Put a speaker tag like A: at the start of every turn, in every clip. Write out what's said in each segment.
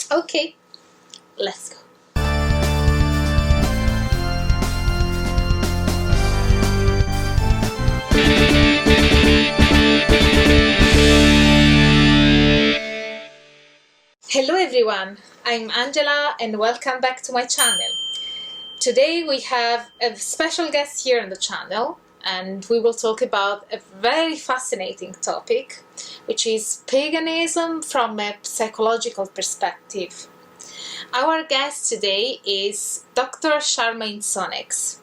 A: Okay, let's go. Hello everyone, I'm Angela and welcome back to my channel. Today we have a special guest here on the channel and we will talk about a very fascinating topic, which is paganism from a psychological perspective. Our guest today is Dr. Charmain Sonnex.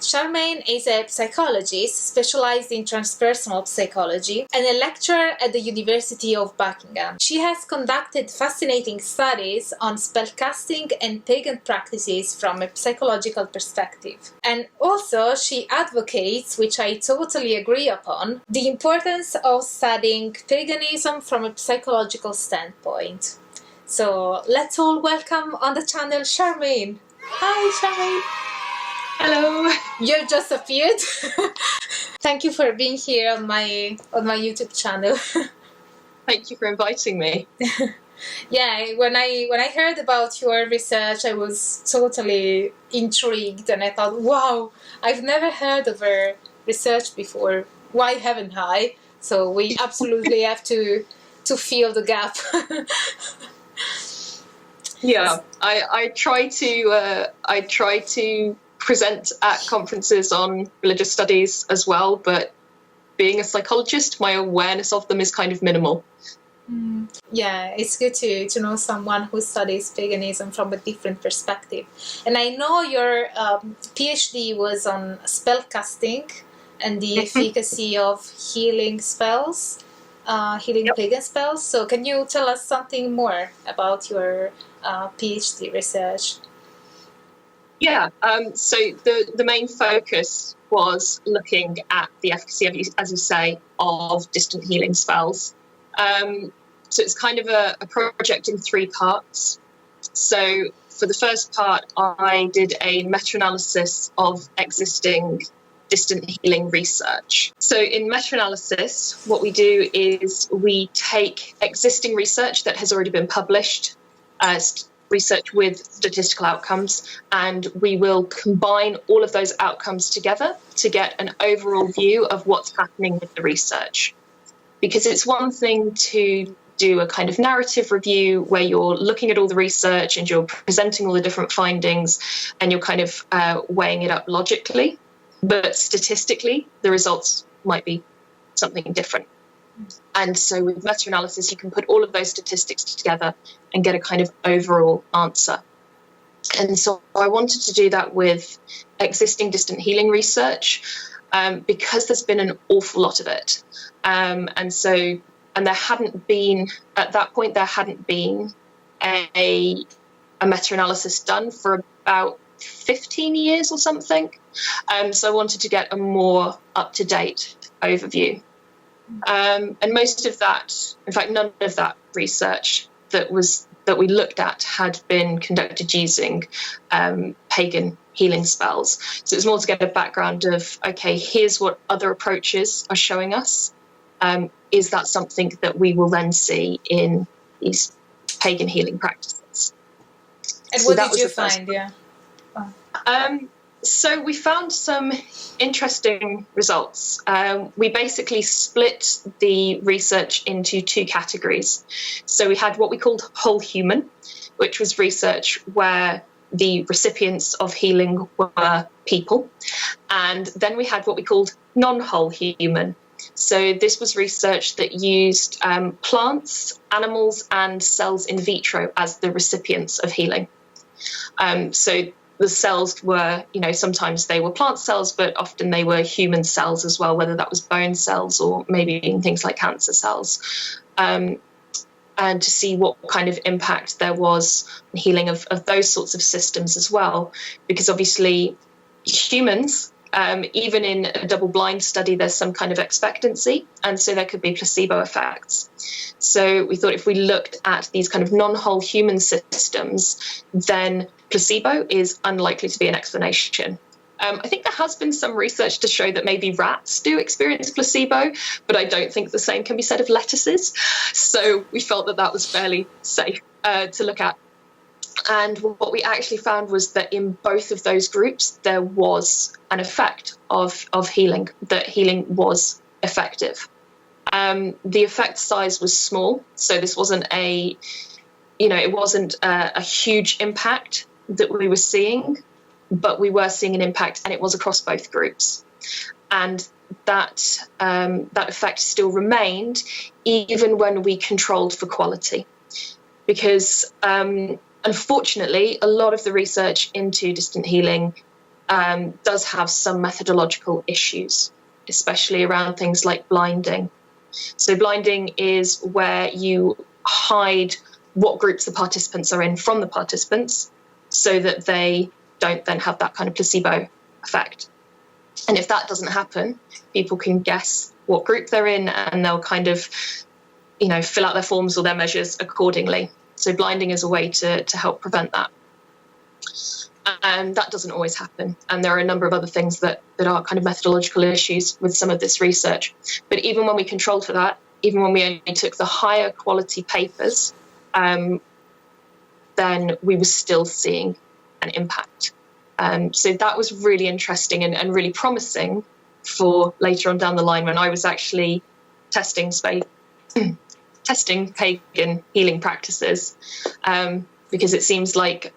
A: Charmaine is a psychologist specialized in transpersonal psychology and a lecturer at the University of Buckingham. She has conducted fascinating studies on spellcasting and pagan practices from a psychological perspective. And also she advocates, which I totally agree upon, the importance of studying paganism from a psychological standpoint. So let's all welcome on the channel Charmaine. Hi Charmaine.
B: Hello.
A: You just appeared. Thank you for being here on my YouTube channel.
B: Thank you for inviting me.
A: Yeah, when I heard about your research, I was totally intrigued, and I thought, wow, I've never heard of her research before. Why haven't I? So we absolutely have to fill the gap.
B: Yeah, I try to present at conferences on religious studies as well, but being a psychologist, my awareness of them is kind of minimal.
A: Yeah, it's good to know someone who studies paganism from a different perspective. And I know your PhD was on spellcasting and the efficacy of healing spells, pagan spells. So can you tell us something more about your PhD research?
B: Yeah, so the main focus was looking at the efficacy, as you say, of distant healing spells. So it's kind of a project in 3 parts. So for the first part, I did a meta-analysis of existing distant healing research. So in meta-analysis, what we do is we take existing research that has already been published, research with statistical outcomes, and we will combine all of those outcomes together to get an overall view of what's happening with the research. Because it's one thing to do a kind of narrative review where you're looking at all the research and you're presenting all the different findings and you're kind of weighing it up logically, but statistically the results might be something different. And so with meta-analysis, you can put all of those statistics together and get a kind of overall answer. And so I wanted to do that with existing distant healing research because there's been an awful lot of it. And there hadn't been, at that point, a meta-analysis done for about 15 years or something. So I wanted to get a more up-to-date overview. And most of that, in fact, none of that research that we looked at had been conducted using pagan healing spells. So it's more to get a background of, okay, here's what other approaches are showing us. Is that something that we will then see in these pagan healing practices?
A: And what did you find? Yeah.
B: So we found some interesting results. We basically split the research into 2 categories. So we had what we called whole human, which was research where the recipients of healing were people. And then we had what we called non-whole human. So this was research that used plants, animals, and cells in vitro as the recipients of healing. So the cells were, sometimes they were plant cells, but often they were human cells as well, whether that was bone cells or maybe even things like cancer cells. And to see what kind of impact there was in healing of those sorts of systems as well. Because obviously humans, even in a double-blind study, there's some kind of expectancy, and so there could be placebo effects. So we thought if we looked at these kind of non-whole human systems, then placebo is unlikely to be an explanation. I think there has been some research to show that maybe rats do experience placebo, but I don't think the same can be said of lettuces. So we felt that that was fairly safe to look at. And what we actually found was that in both of those groups, there was an effect of healing, that healing was effective. The effect size was small, so this wasn't it wasn't a huge impact that we were seeing, but we were seeing an impact, and it was across both groups. And that effect still remained even when we controlled for quality, because unfortunately, a lot of the research into distant healing does have some methodological issues, especially around things like blinding. So blinding is where you hide what groups the participants are in from the participants so that they don't then have that kind of placebo effect. And if that doesn't happen, people can guess what group they're in, and they'll kind of, fill out their forms or their measures accordingly. So blinding is a way to help prevent that. And that doesn't always happen. And there are a number of other things that are kind of methodological issues with some of this research. But even when we controlled for that, even when we only took the higher quality papers, then we were still seeing an impact. So that was really interesting and really promising for later on down the line when I was actually testing pagan healing practices, because it seems like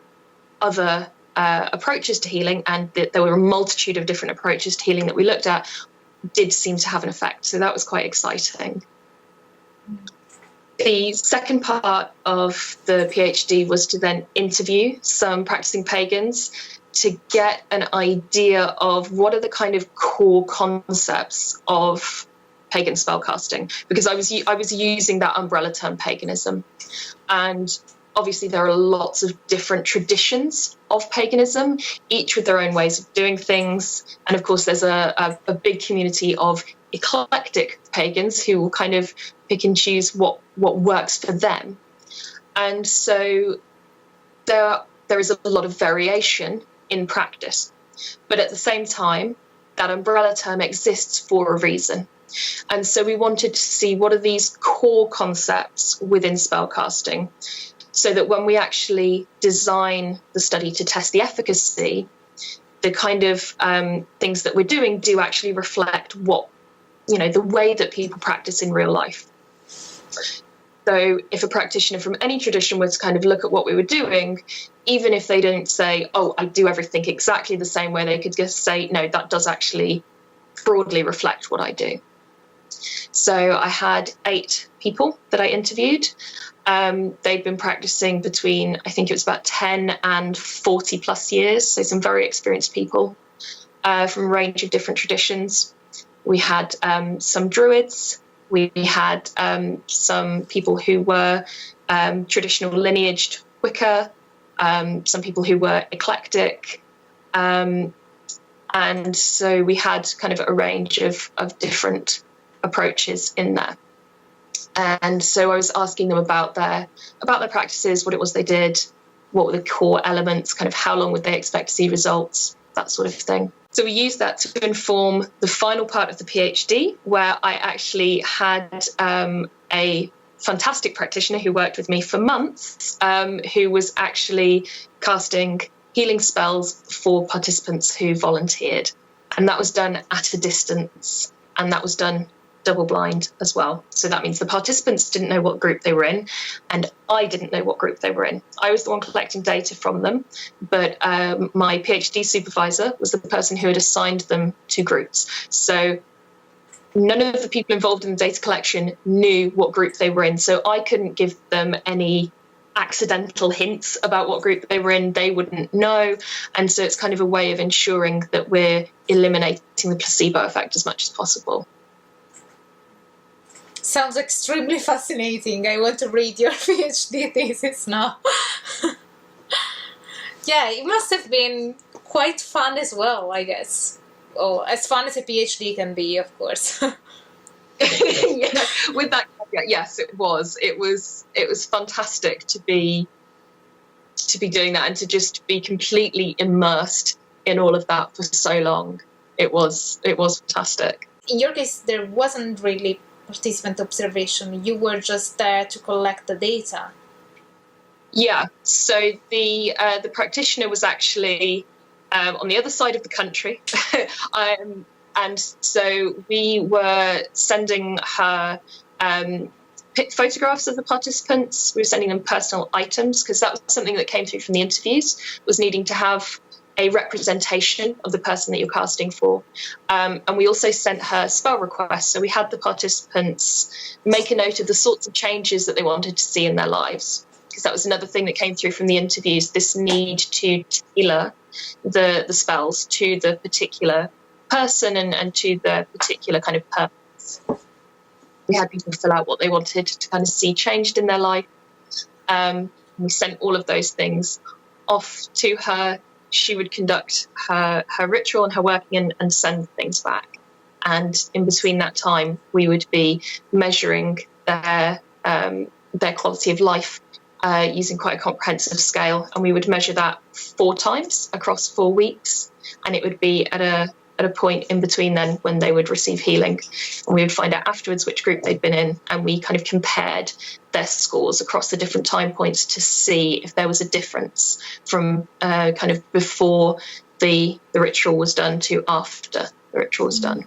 B: other approaches to healing, and there were a multitude of different approaches to healing that we looked at, did seem to have an effect. So that was quite exciting. The second part of the PhD was to then interview some practicing pagans to get an idea of what are the kind of core concepts of pagan spellcasting, because I was using that umbrella term paganism, and obviously there are lots of different traditions of paganism, each with their own ways of doing things, and of course there's a big community of eclectic pagans who will kind of pick and choose what works for them, and so there is a lot of variation in practice, but at the same time that umbrella term exists for a reason. And so we wanted to see what are these core concepts within spellcasting, so that when we actually design the study to test the efficacy, the kind of things that we're doing do actually reflect what, the way that people practice in real life. So if a practitioner from any tradition were to kind of look at what we were doing, even if they don't say, oh, I do everything exactly the same way, they could just say, no, that does actually broadly reflect what I do. So I had 8 people that I interviewed. They'd been practicing between, I think it was about 10 and 40 plus years, so some very experienced people from a range of different traditions. We had some druids. We had some people who were traditional lineaged Wicca, some people who were eclectic. And so we had kind of a range of different approaches in there. And so I was asking them about their practices, what it was they did, what were the core elements, kind of how long would they expect to see results, that sort of thing. So we used that to inform the final part of the PhD, where I actually had a fantastic practitioner who worked with me for months, who was actually casting healing spells for participants who volunteered. And that was done at a distance, and that was done double blind as well. So that means the participants didn't know what group they were in, and I didn't know what group they were in. I was the one collecting data from them, but my PhD supervisor was the person who had assigned them to groups. So none of the people involved in the data collection knew what group they were in, so I couldn't give them any accidental hints about what group they were in. They wouldn't know, and so it's kind of a way of ensuring that we're eliminating the placebo effect as much as possible.
A: Sounds extremely fascinating. I want to read your PhD thesis now. Yeah, it must have been quite fun as well, I guess. Oh, as fun as a PhD can be, of course.
B: Yeah, with that caveat, yes, it was. It was fantastic to be doing that and to just be completely immersed in all of that for so long. It was fantastic.
A: In your case, there wasn't really participant observation. You were just there to collect the data.
B: Yeah, so the practitioner was actually on the other side of the country, and so we were sending her photographs of the participants. We were sending them personal items, because that was something that came through from the interviews, was needing to have a representation of the person that you're casting for. And we also sent her spell requests. So we had the participants make a note of the sorts of changes that they wanted to see in their lives, because that was another thing that came through from the interviews, this need to tailor the spells to the particular person and to the particular kind of purpose. We had people fill out what they wanted to kind of see changed in their life. We sent all of those things off to her. She would conduct her ritual and her working and send things back. And in between that time, we would be measuring their quality of life using quite a comprehensive scale. And we would measure that 4 times across 4 weeks. And it would be at a point in between then when they would receive healing. And we would find out afterwards which group they'd been in. And we kind of compared their scores across the different time points to see if there was a difference from kind of before the ritual was done to after the ritual was done.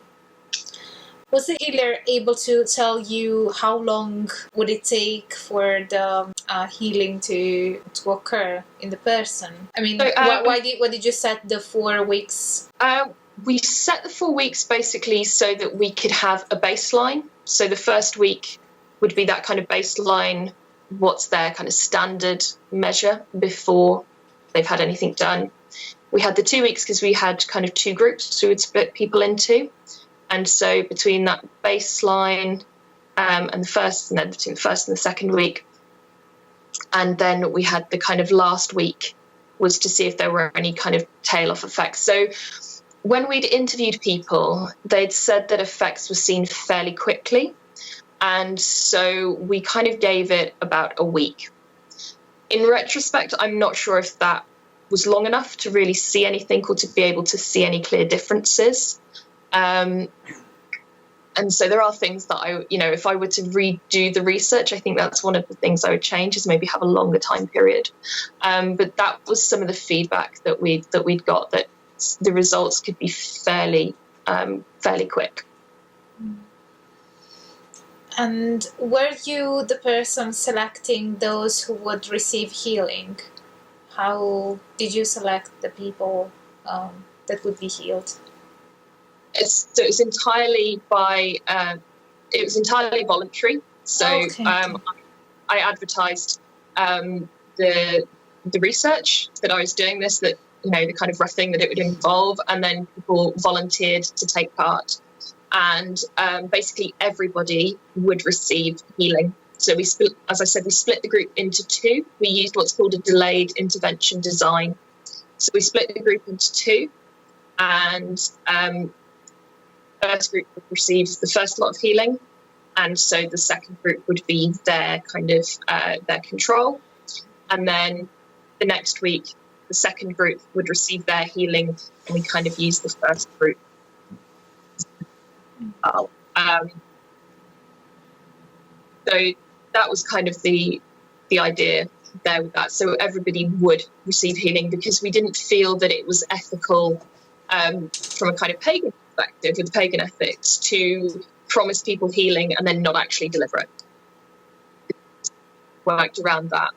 A: Was the healer able to tell you how long would it take for the healing to occur in the person? I mean,
B: So,
A: why did you set the 4 weeks?
B: We set the 4 weeks basically so that we could have a baseline. So the first week would be that kind of baseline, what's their kind of standard measure before they've had anything done. We had the 2 weeks because we had kind of 2 groups we would split people into. And so between that baseline and the first, and then between the first and the second week, and then we had the kind of last week was to see if there were any kind of tail off effects. So when we'd interviewed people, they'd said that effects were seen fairly quickly. And so we kind of gave it about a week. In retrospect, I'm not sure if that was long enough to really see anything or to be able to see any clear differences. And so there are things that if I were to redo the research, I think that's one of the things I would change, is maybe have a longer time period. But that was some of the feedback that we'd got, that the results could be fairly quick.
A: And were you the person selecting those who would receive healing? How did you select the people that would be healed?
B: It was entirely voluntary. So
A: okay.
B: I advertised the research that I was doing this, that the kind of rough thing that it would involve, and then people volunteered to take part. And basically everybody would receive healing. So we split the group into 2. We used what's called a delayed intervention design. So we split the group into 2, and first group would receive the first lot of healing, and so the second group would be their kind of their control, and then the next week the second group would receive their healing, and we kind of use the first group. So that was kind of the idea there with that. So everybody would receive healing, because we didn't feel that it was ethical from a kind of pagan perspective, with pagan ethics, to promise people healing and then not actually deliver it. Worked around that.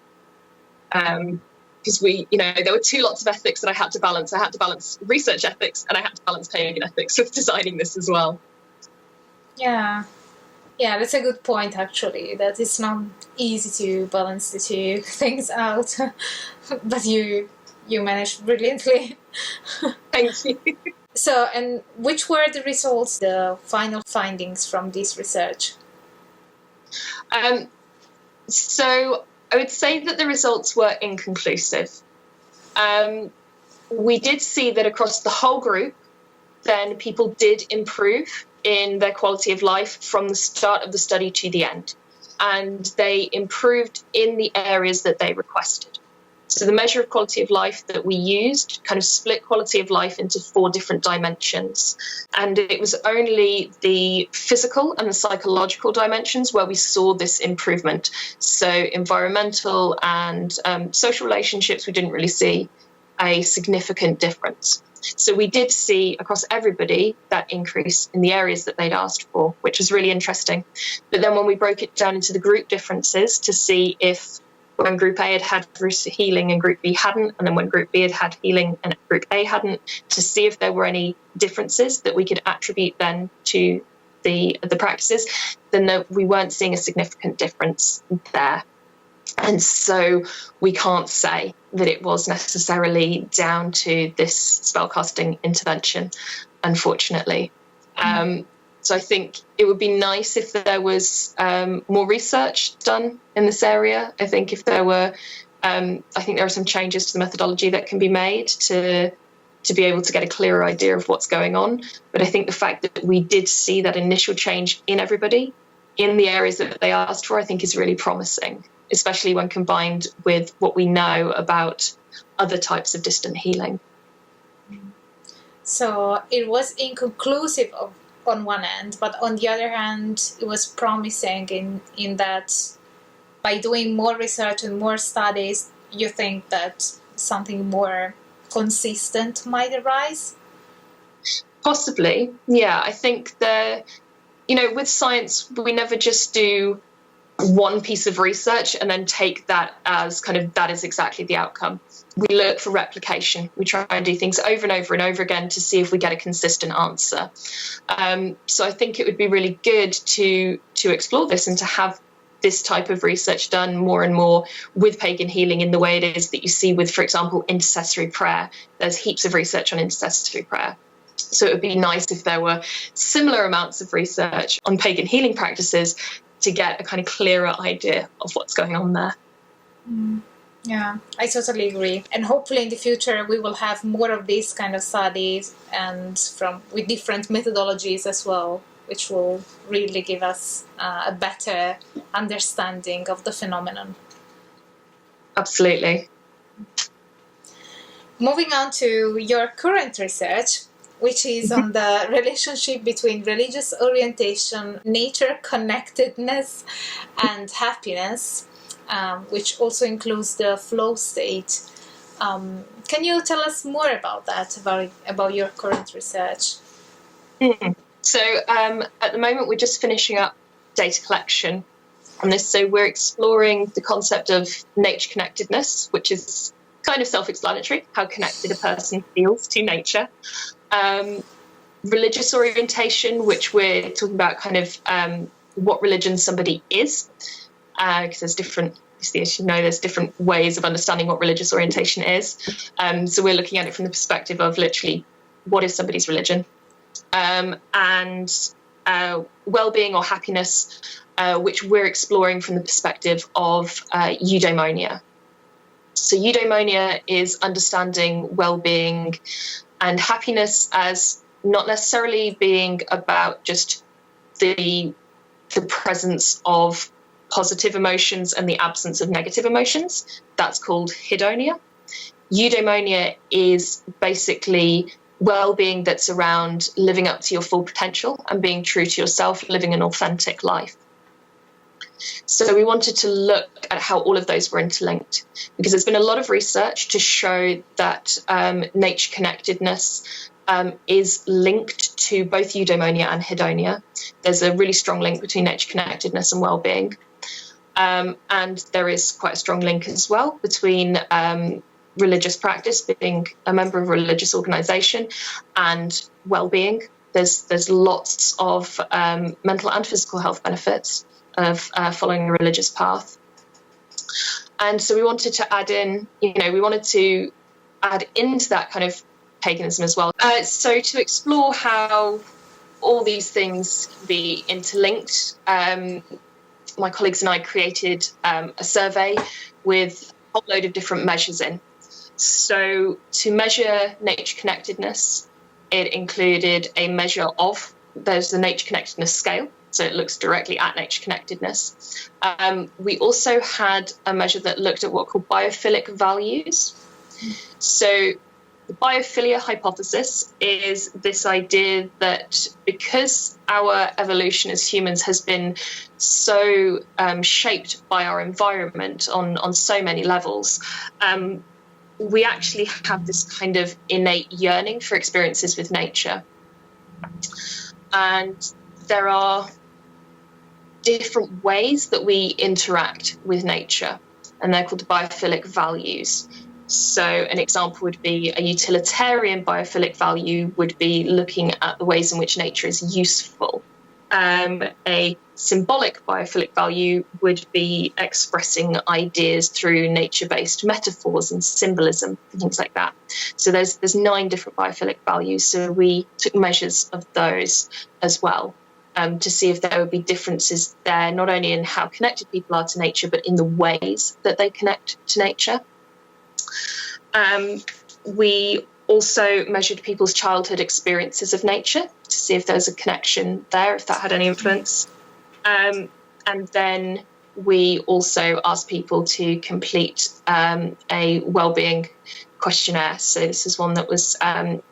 B: Because there were 2 lots of ethics that I had to balance. I had to balance research ethics, and I had to balance pagan ethics with designing this as well.
A: Yeah, that's a good point, actually, that it's not easy to balance the 2 things out, but you managed brilliantly.
B: Thank you.
A: So, and which were the results, the final findings from this research?
B: So I would say that the results were inconclusive. We did see that across the whole group, then people did improve in their quality of life from the start of the study to the end. And they improved in the areas that they requested. So the measure of quality of life that we used kind of split quality of life into 4 different dimensions. And it was only the physical and the psychological dimensions where we saw this improvement. So environmental and social relationships, we didn't really see a significant difference. So we did see across everybody that increase in the areas that they'd asked for, which was really interesting. But then when we broke it down into the group differences to see if when Group A had healing and Group B hadn't, and then when Group B had healing and Group A hadn't, to see if there were any differences that we could attribute then to the practices, then we weren't seeing a significant difference there. And so we can't say that it was necessarily down to this spellcasting intervention, unfortunately. So I think it would be nice if there was more research done in this area. I think if there were, I think there are some changes to the methodology that can be made to be able to get a clearer idea of what's going on. But I think the fact that we did see that initial change in everybody in the areas that they asked for, I think is really promising, especially when combined with what we know about other types of distant healing.
A: So it was inconclusive on one end, but on the other hand, it was promising in that by doing more research and more studies, you think that something more consistent might arise?
B: Possibly, yeah. I think with science, we never just do one piece of research and then take that as kind of that is exactly the outcome. We look for replication. We try and do things over and over and over again to see if we get a consistent answer. So I think it would be really good to explore this and to have this type of research done more and more with pagan healing in the way it is that you see with, for example, intercessory prayer. There's heaps of research on intercessory prayer. So it would be nice if there were similar amounts of research on pagan healing practices to get a kind of clearer idea of what's going on there.
A: Yeah, I totally agree. And hopefully in the future we will have more of these kind of studies and with different methodologies as well, which will really give us a better understanding of the phenomenon.
B: Absolutely.
A: Moving on to your current research, which is on the relationship between religious orientation, nature connectedness, and happiness, which also includes the flow state. Can you tell us more about that, about your current research?
B: So at the moment, we're just finishing up data collection on this. So we're exploring the concept of nature connectedness, which is kind of self-explanatory, how connected a person feels to nature. Religious orientation, which we're talking about kind of what religion somebody is, because there's different, as you know, there's different ways of understanding what religious orientation is. So we're looking at it from the perspective of literally what is somebody's religion, and well-being or happiness, which we're exploring from the perspective of eudaimonia. So eudaimonia is understanding well-being and happiness as not necessarily being about just the presence of positive emotions and the absence of negative emotions. That's called hedonia. Eudaimonia is basically well-being that's around living up to your full potential and being true to yourself, living an authentic life. So we wanted to look at how all of those were interlinked, because there's been a lot of research to show that nature connectedness is linked to both eudaimonia and hedonia. There's a really strong link between nature connectedness and well-being. And there is quite a strong link as well between religious practice, being a member of a religious organisation, and well-being. There's lots of mental and physical health benefits of following a religious path. And so we wanted to add in, we wanted to add into that kind of paganism as well. So to explore how all these things can be interlinked, my colleagues and I created a survey with a whole load of different measures in. So to measure nature connectedness, it included a measure of, there's the nature connectedness scale, So it looks directly at nature connectedness. We also had a measure that looked at what are called biophilic values. So the biophilia hypothesis is this idea that because our evolution as humans has been so shaped by our environment on so many levels, we actually have this kind of innate yearning for experiences with nature. And there are different ways that we interact with nature, and they're called the biophilic values. So an example would be a utilitarian biophilic value would be looking at the ways in which nature is useful. A symbolic biophilic value would be expressing ideas through nature-based metaphors and symbolism and things like that. So there's 9 different biophilic values. So we took measures of those as well to see if there would be differences there, not only in how connected people are to nature, but in the ways that they connect to nature. We also measured people's childhood experiences of nature to see if there's a connection there, if that had any influence. And then we also asked people to complete a wellbeing questionnaire. So this is one that was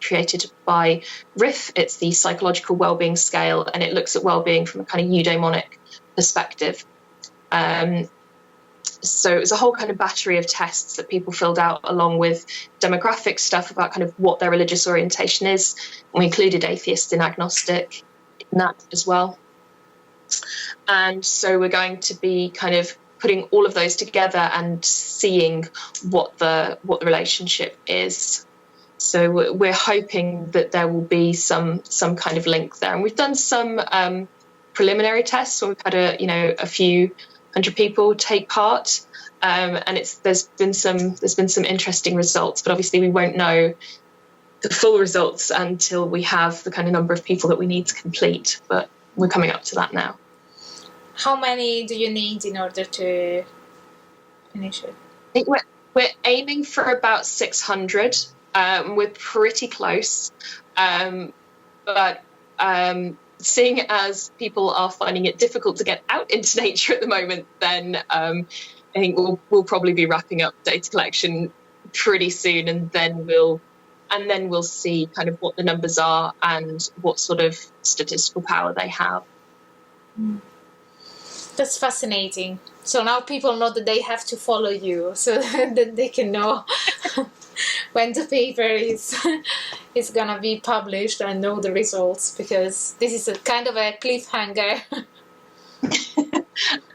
B: created by RIF. It's the Psychological Wellbeing Scale, and it looks at wellbeing from a kind of eudaimonic perspective. So it was a whole kind of battery of tests that people filled out, along with demographic stuff about kind of what their religious orientation is. And we included atheist and agnostic in that as well. And so we're going to be kind of putting all of those together and seeing what the relationship is. So we're hoping that there will be some kind of link there. And we've done some preliminary tests. So we've had a few hundred people take part, and there's been some interesting results, but obviously we won't know the full results until we have the kind of number of people that we need to complete, but we're coming up to that now.
A: How many do you need in order to finish it?
B: I think we're aiming for about 600. We're pretty close, but seeing as people are finding it difficult to get out into nature at the moment, then I think we'll probably be wrapping up data collection pretty soon, and then we'll see kind of what the numbers are and what sort of statistical power they have.
A: That's fascinating. So now people know that they have to follow you, so that they can know when the paper is gonna be published and know the results, because this is a kind of a cliffhanger.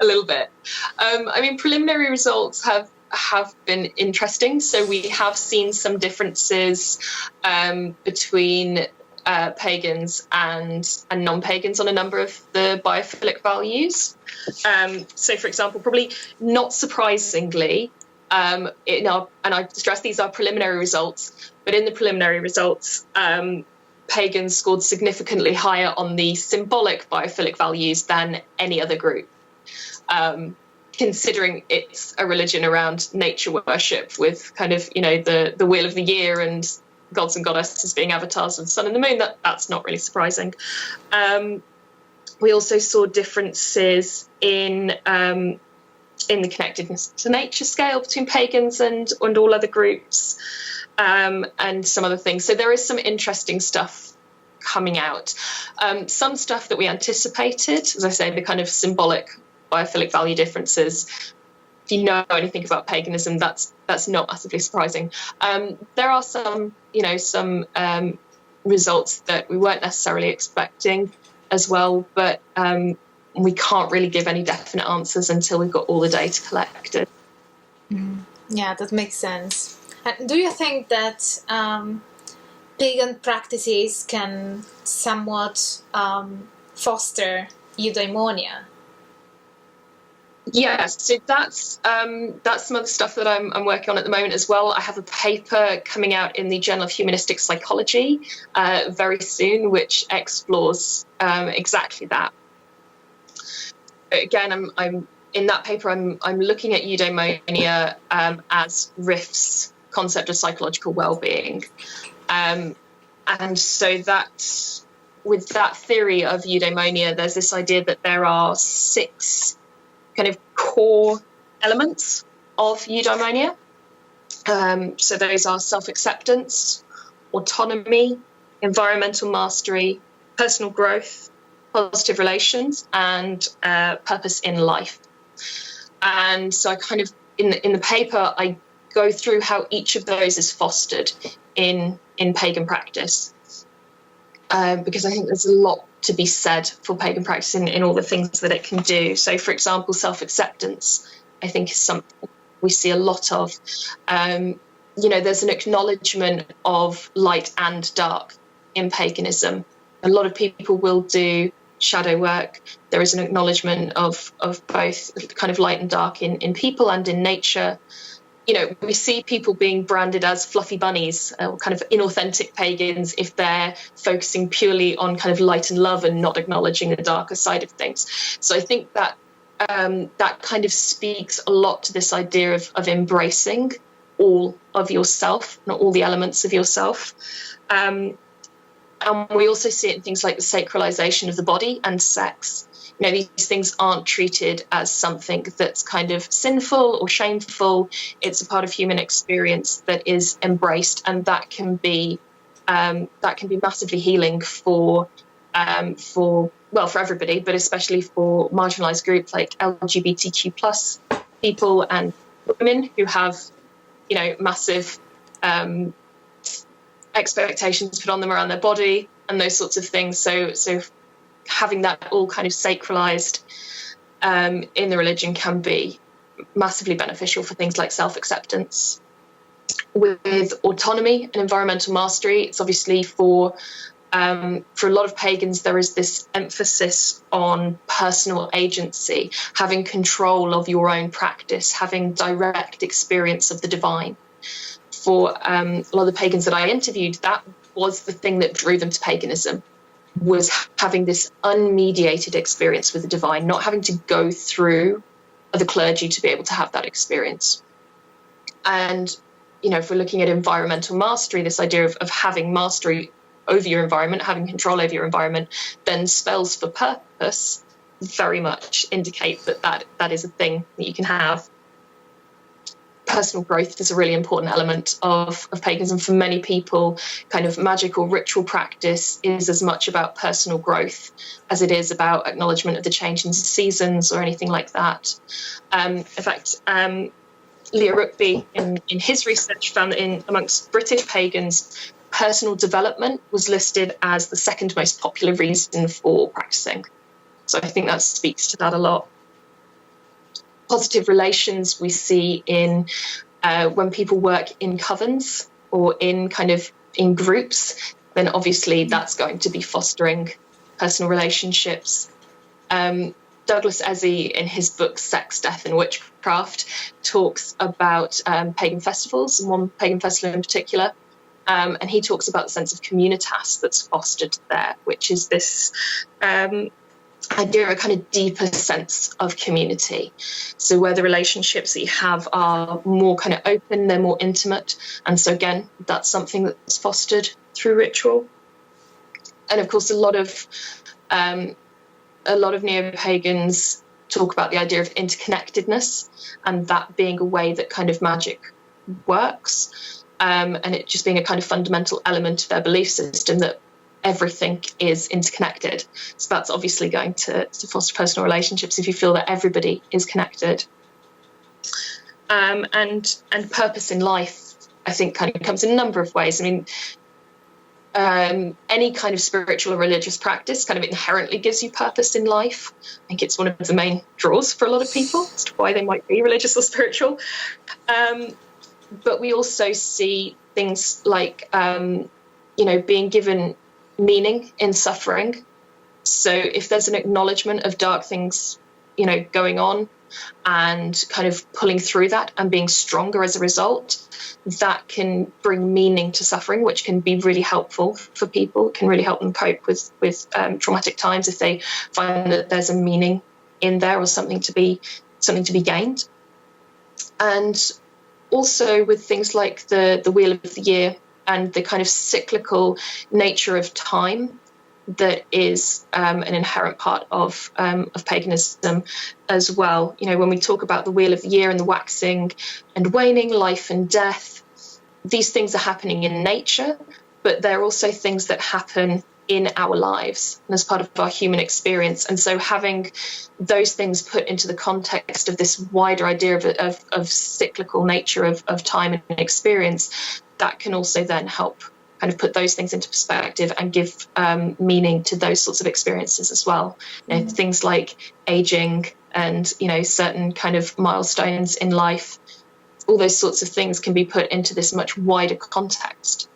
B: A little bit. I mean, preliminary results have been interesting. So we have seen some differences between pagans and non-pagans on a number of the biophilic values. So, for example, probably not surprisingly, and I stress these are preliminary results, but in the preliminary results, pagans scored significantly higher on the symbolic biophilic values than any other group, considering it's a religion around nature worship with kind of, the wheel of the year and gods and goddesses being avatars of the sun and the moon. That's not really surprising. We also saw differences in the connectedness to nature scale between pagans and all other groups, and some other things. So there is some interesting stuff coming out. Some stuff that we anticipated, as I say, the kind of symbolic biophilic value differences. If you know anything about paganism, that's not massively surprising. There are some results that we weren't necessarily expecting as well, but we can't really give any definite answers until we've got all the data collected.
A: Yeah, that makes sense. And do you think that pagan practices can somewhat foster eudaimonia?
B: Yes, so that's some of the stuff that I'm working on at the moment as well. I have a paper coming out in the Journal of Humanistic Psychology very soon, which explores exactly that. Again, I'm in that paper. I'm looking at eudaimonia as RIF's concept of psychological well-being, and so with that theory of eudaimonia, there's this idea that there are 6 kind of core elements of eudaimonia. So those are self-acceptance, autonomy, environmental mastery, personal growth, positive relations, and purpose in life. And so I kind of, in the paper, I go through how each of those is fostered in pagan practice, because I think there's a lot to be said for pagan practice in all the things that it can do. So, for example, self-acceptance, I think, is something we see a lot of. There's an acknowledgement of light and dark in paganism. A lot of people will do shadow work. There is an acknowledgement of both kind of light and dark in people and in nature. We see people being branded as fluffy bunnies, kind of inauthentic pagans, if they're focusing purely on kind of light and love and not acknowledging the darker side of things. So I think that that kind of speaks a lot to this idea of embracing all of yourself, not all the elements of yourself. And we also see it in things like the sacralization of the body and sex. These things aren't treated as something that's kind of sinful or shameful. It's a part of human experience that is embraced, and that can be massively healing for everybody, but especially for marginalized groups like LGBTQ plus people and women who have, massive expectations put on them around their body and those sorts of things. So having that all kind of sacralized in the religion can be massively beneficial for things like self-acceptance. With autonomy and environmental mastery, it's obviously for a lot of pagans, there is this emphasis on personal agency, having control of your own practice, having direct experience of the divine. For a lot of the pagans that I interviewed, that was the thing that drew them to paganism, was having this unmediated experience with the divine, not having to go through the clergy to be able to have that experience. And, if we're looking at environmental mastery, this idea of having mastery over your environment, having control over your environment, then spells for purpose very much indicate that is a thing that you can have. Personal growth is a really important element of paganism. For many people, kind of magical ritual practice is as much about personal growth as it is about acknowledgement of the change in seasons or anything like that. In fact, Leo Rugby in his research found that amongst British pagans, personal development was listed as the second most popular reason for practicing. So I think that speaks to that a lot. Positive relations we see in when people work in covens or in groups, then obviously that's going to be fostering personal relationships. Douglas Ezzy, in his book Sex, Death and Witchcraft, talks about pagan festivals, and one pagan festival in particular. And he talks about the sense of communitas that's fostered there, which is this idea of a kind of deeper sense of community. So where the relationships that you have are more kind of open, they're more intimate. And so again, that's something that's fostered through ritual. And of course, a lot of neo-pagans talk about the idea of interconnectedness, and that being a way that kind of magic works, and it just being a kind of fundamental element of their belief system that everything is interconnected. So that's obviously going to foster personal relationships if you feel that everybody is connected. And purpose in life, I think, kind of comes in a number of ways. I mean, any kind of spiritual or religious practice kind of inherently gives you purpose in life. I think it's one of the main draws for a lot of people as to why they might be religious or spiritual. But we also see things like, being given meaning in suffering. So if there's an acknowledgement of dark things, going on, and kind of pulling through that and being stronger as a result, that can bring meaning to suffering, which can be really helpful for people. It can really help them cope with traumatic times if they find that there's a meaning in there or something to be gained. And also with things like the Wheel of the Year and the kind of cyclical nature of time, that is an inherent part of paganism as well. You know, when we talk about the wheel of the year and the waxing and waning, life and death, these things are happening in nature, but they're also things that happen in our lives and as part of our human experience. And so having those things put into the context of this wider idea of cyclical nature of time and experience, that can also then help kind of put those things into perspective and give meaning to those sorts of experiences as well. You know, things like aging and, you know, certain kind of milestones in life, all those sorts of things can be put into this much wider context.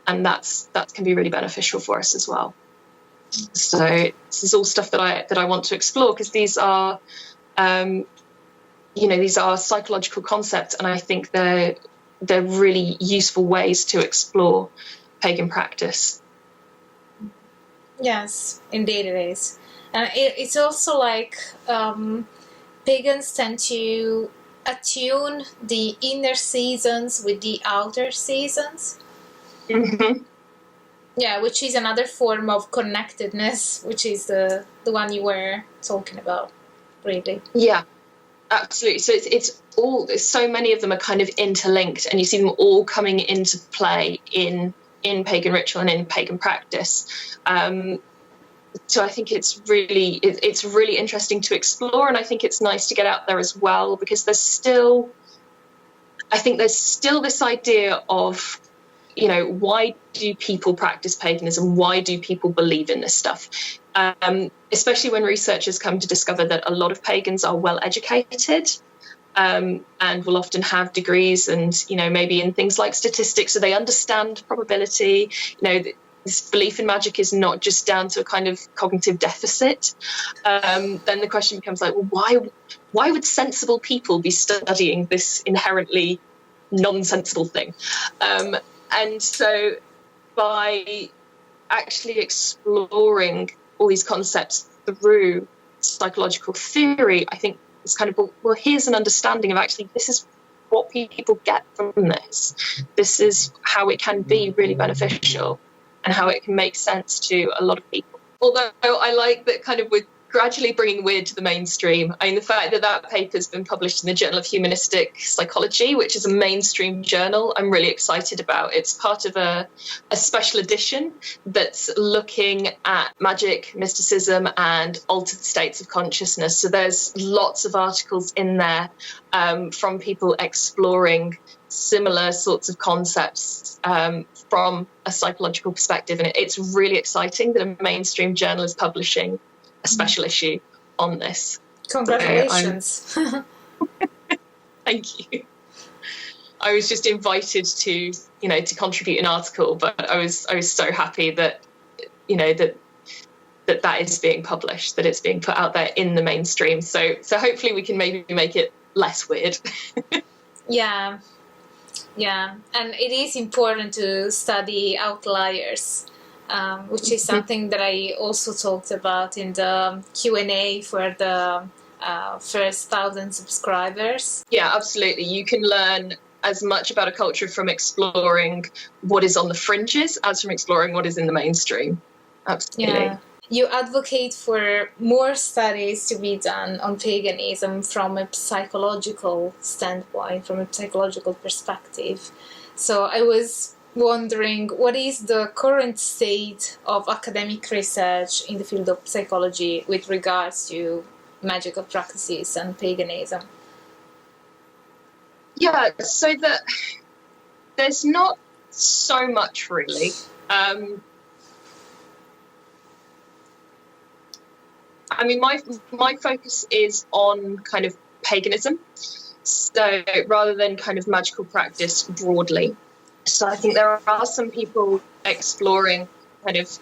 B: And that can be really beneficial for us as well. So this is all stuff that I want to explore, because these are, these are psychological concepts, and I think they're really useful ways to explore pagan practice.
A: Yes, indeed it is. And it's also like pagans tend to attune the inner seasons with the outer seasons.
B: Mm-hmm.
A: Yeah, which is another form of connectedness, which is the one you were talking about, really.
B: Yeah, absolutely. So it's all, so many of them are kind of interlinked, and you see them all coming into play in pagan ritual and in pagan practice. So I think it's really interesting to explore, and I think it's nice to get out there as well, because there's still this idea of, you know, why do people practice paganism? Why do people believe in this stuff? Especially when researchers come to discover that a lot of pagans are well educated and will often have degrees, and, you know, maybe in things like statistics, so they understand probability. You know, this belief in magic is not just down to a kind of cognitive deficit. Then the question becomes like, well, why would sensible people be studying this inherently nonsensical thing? And so by actually exploring all these concepts through psychological theory, I think it's kind of, well, here's an understanding of actually this is what people get from this. This is how it can be really beneficial and how it can make sense to a lot of people. Although I like that kind of with gradually bringing weird to the mainstream. I mean, the fact that paper's been published in the Journal of Humanistic Psychology, which is a mainstream journal, I'm really excited about. It's part of a special edition that's looking at magic, mysticism, and altered states of consciousness. So there's lots of articles in there from people exploring similar sorts of concepts from a psychological perspective. And it's really exciting that a mainstream journal is publishing a special issue on this.
A: Congratulations.
B: Thank you. I was just invited to contribute an article, but I was so happy that, you know, that is being published, that it's being put out there in the mainstream. So hopefully we can maybe make it less weird. Yeah,
A: and it is important to study outliers. Which is something that I also talked about in the Q&A for the first 1,000 subscribers.
B: Yeah, absolutely. You can learn as much about a culture from exploring what is on the fringes as from exploring what is in the mainstream. Absolutely.
A: Yeah. You advocate for more studies to be done on paganism from a psychological standpoint, from a psychological perspective. So I was wondering, what is the current state of academic research in the field of psychology with regards to magical practices and paganism?
B: Yeah, so there's not so much really. I mean, my focus is on kind of paganism, so rather than kind of magical practice broadly. So I think there are some people exploring kind of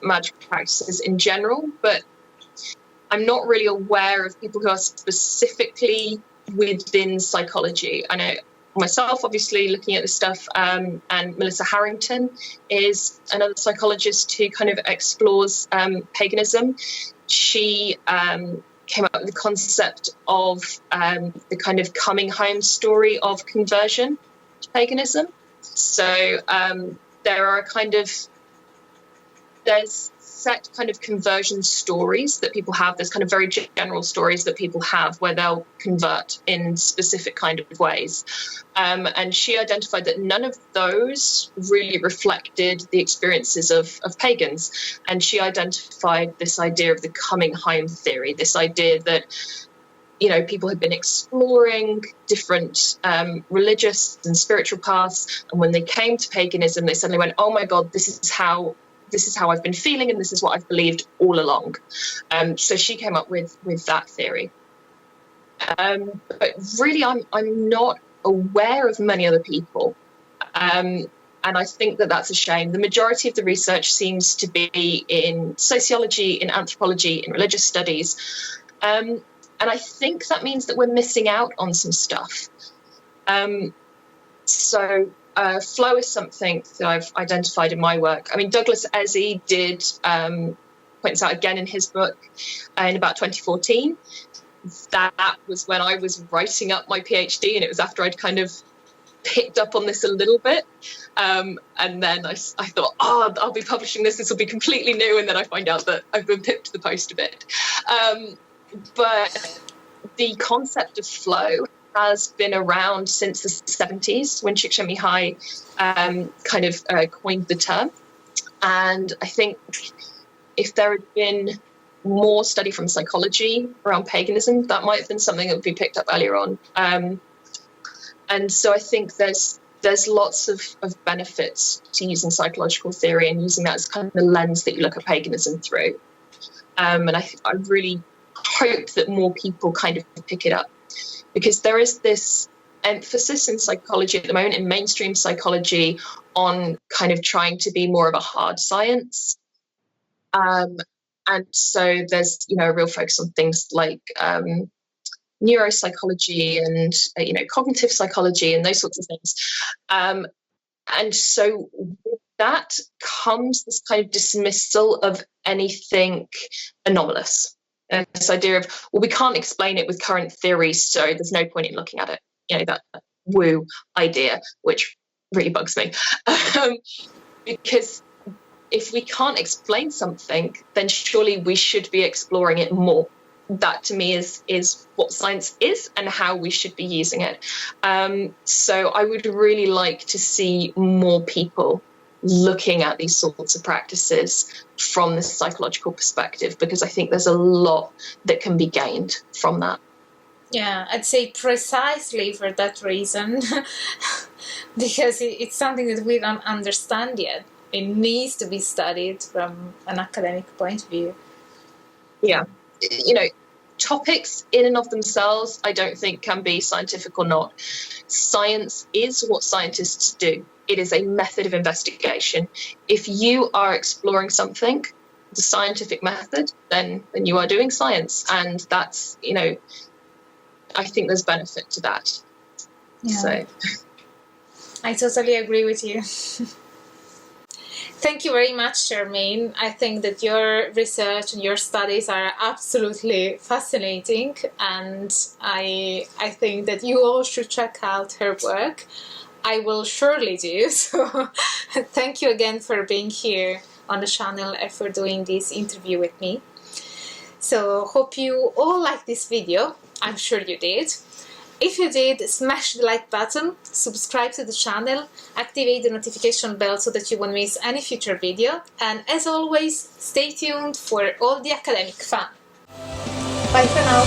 B: magic practices in general, but I'm not really aware of people who are specifically within psychology. I know myself, obviously, looking at this stuff, and Melissa Harrington is another psychologist who kind of explores paganism. She came up with the concept of the kind of coming home story of conversion to paganism. So there are there's set kind of conversion stories that people have. There's kind of very general stories that people have where they'll convert in specific kind of ways. And she identified that none of those really reflected the experiences of pagans. And she identified this idea of the coming home theory, this idea that, you know, people had been exploring different religious and spiritual paths, and when they came to paganism, they suddenly went, "Oh my God, this is how I've been feeling, and this is what I've believed all along." So she came up with that theory. But really, I'm not aware of many other people, and I think that that's a shame. The majority of the research seems to be in sociology, in anthropology, in religious studies. And I think that means that we're missing out on some stuff. So flow is something that I've identified in my work. I mean, Douglas Ezzy points out again in his book in about 2014. That was when I was writing up my PhD, and it was after I'd kind of picked up on this a little bit. And then I thought, oh, I'll be publishing this. This will be completely new. And then I find out that I've been pipped to the post a bit. But the concept of flow has been around since the 70s, when Csikszentmihalyi kind of coined the term. And I think if there had been more study from psychology around paganism, that might have been something that would be picked up earlier on. And so I think there's lots of benefits to using psychological theory and using that as kind of the lens that you look at paganism through. And I really hope that more people kind of pick it up, because there is this emphasis in psychology at the moment, in mainstream psychology, on kind of trying to be more of a hard science. And so there's, you know, a real focus on things like neuropsychology and, you know, cognitive psychology and those sorts of things. And so with that comes this kind of dismissal of anything anomalous. This idea of, well, we can't explain it with current theories, so there's no point in looking at it. You know, that woo idea, which really bugs me. Because if we can't explain something, then surely we should be exploring it more. That to me is what science is and how we should be using it. So I would really like to see more people looking at these sorts of practices from this psychological perspective, because I think there's a lot that can be gained from that.
A: Yeah, I'd say precisely for that reason, because it's something that we don't understand yet. It needs to be studied from an academic point of view. Yeah.
B: You know, topics in and of themselves, I don't think can be scientific or not. Science is what scientists do. It is a method of investigation. If you are exploring something, the scientific method, then you are doing science. And that's, you know, I think there's benefit to that.
A: Yeah.
B: So
A: I totally agree with you. Thank you very much, Charmaine. I think that your research and your studies are absolutely fascinating, and I think that you all should check out her work. I will surely do. So thank you again for being here on the channel and for doing this interview with me. So hope you all liked this video. I'm sure you did. If you did, smash the like button, subscribe to the channel, activate the notification bell so that you won't miss any future video, and as always, stay tuned for all the academic fun. Bye for now.